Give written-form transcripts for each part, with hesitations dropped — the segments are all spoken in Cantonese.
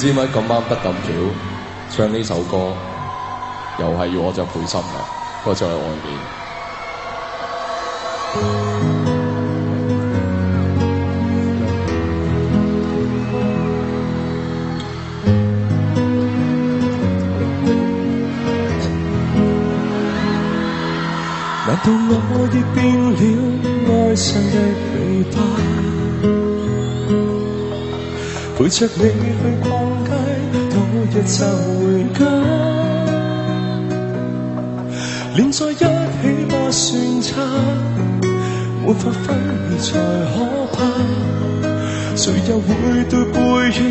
知點解咁啱得咁巧，唱呢首歌又係要我着背心嘅，不過就喺外面。難道我亦變了愛上的尾巴？陪着你去逛街，多日就回家，連在一起不算差，沒法分離才可怕。誰又會對背影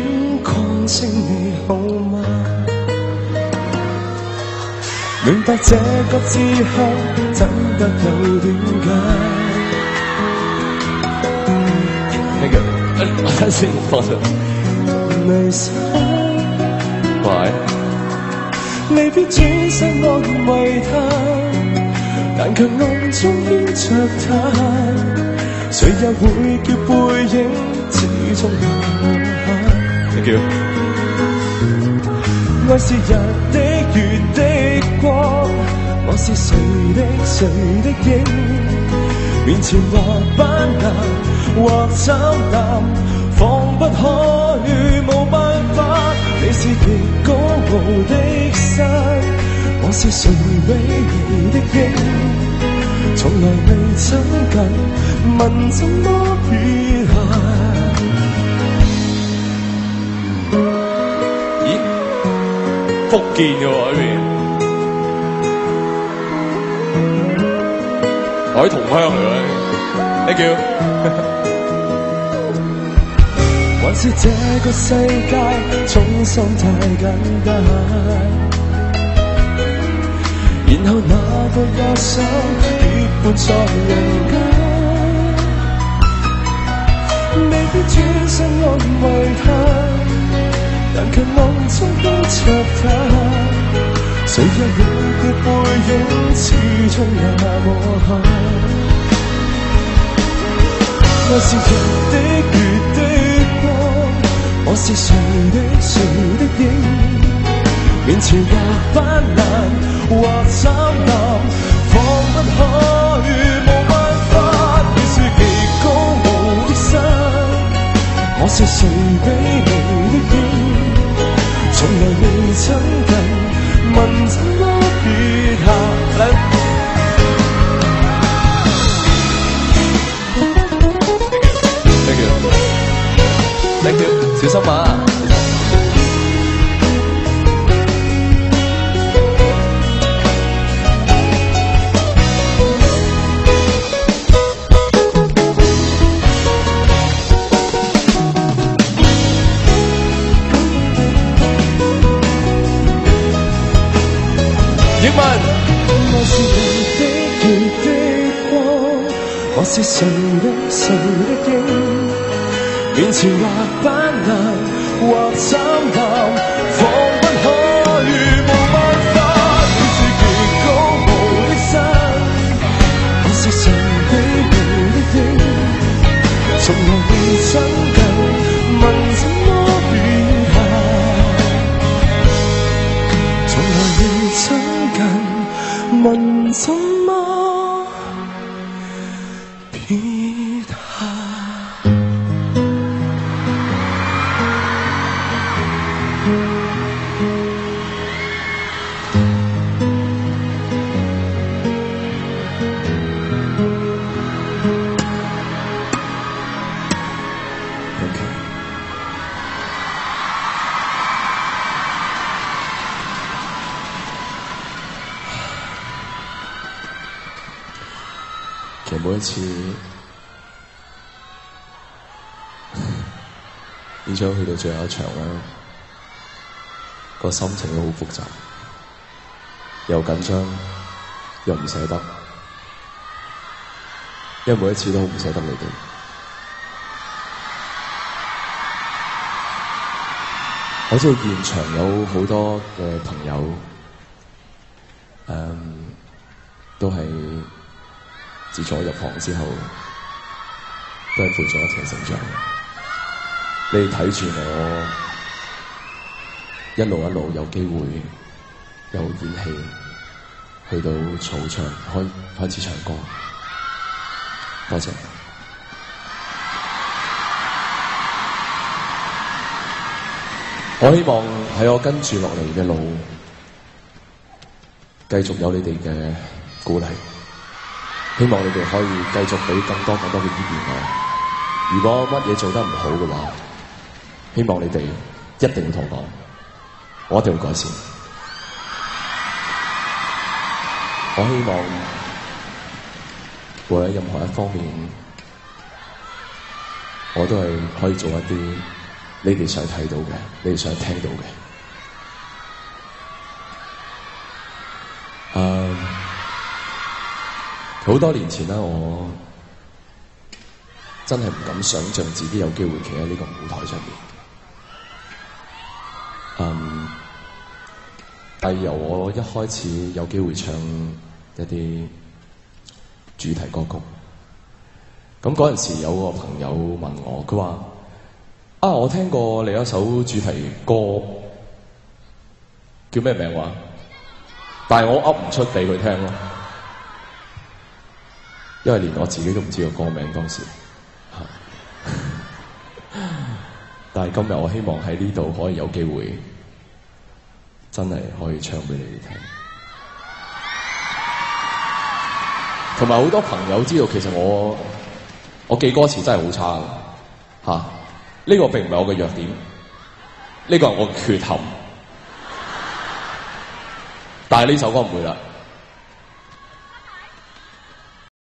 講聲你好嗎？明白這個志向真得有點解。Thank you。我先放手。離散，喂，未必轉身安慰他，但卻暗中牽着他。誰又會叫背影始終留下 Thank you。愛是日的月的光，我是誰的影，面前或斑斕或慘淡，放不開冇辦法。你是極高傲的山，我是誰卑微的影，從來未親近，問怎麼撇下。福建嘅喎呢邊，我喺同鄉嚟嘅 ，thank you。還是這個世界衷心太簡單，然後那個也想結伴在人間，未必轉身安慰他，但卻夢中牽着他。誰又會對背影始終也無限？愛是日的月的光，我是誰的影，面前或斑斕或慘淡，放不開冇辦法。你是極高傲的山，我是誰卑微的影，從來未親近，問怎麼撇下。Thank you， 小心啊！英文。我是日的月的光，我是誰的影，面前或斑斕或慘淡，放不開冇辦法。你是極高傲的山，我是誰卑微的影，從來未親近，問怎麼撇下？從來未親近，問怎麼撇下？其實每一次演唱去到最後一場啦，個心情都好複雜，又緊張又唔捨得，因為每一次都好唔捨得你哋。我知道現場有好多嘅朋友，都係自咗入行之後，都係陪咗一齊成長。你哋睇住我一路有機會有演戲，去到草場開始唱歌。多謝。我希望喺我跟住落嚟嘅路，繼續有你哋嘅鼓勵，希望你哋可以繼續俾更多嘅意見我。如果乜嘢做得唔好嘅話，希望你哋一定要同我一定會改善。我希望我喺任何一方面，我都係可以做一啲你哋想睇到嘅，你哋想聽到嘅。好多年前啦，我真係唔敢想象自己有機會企喺呢個舞台上面。但由我一開始有機會唱一啲主題歌曲，咁嗰陣時有個朋友問我，佢話：我聽過你一首主題歌，叫咩名話？但係我噏唔出俾佢聽咯，因為連我自己都唔知個歌名當時。但係今日我希望喺呢度可以有機會，真係可以唱俾你哋聽。同埋好多朋友知道，其實我記歌詞真係好差㗎，呢個並唔係我嘅弱點，呢個係我嘅缺陷。但係呢首歌唔會啦。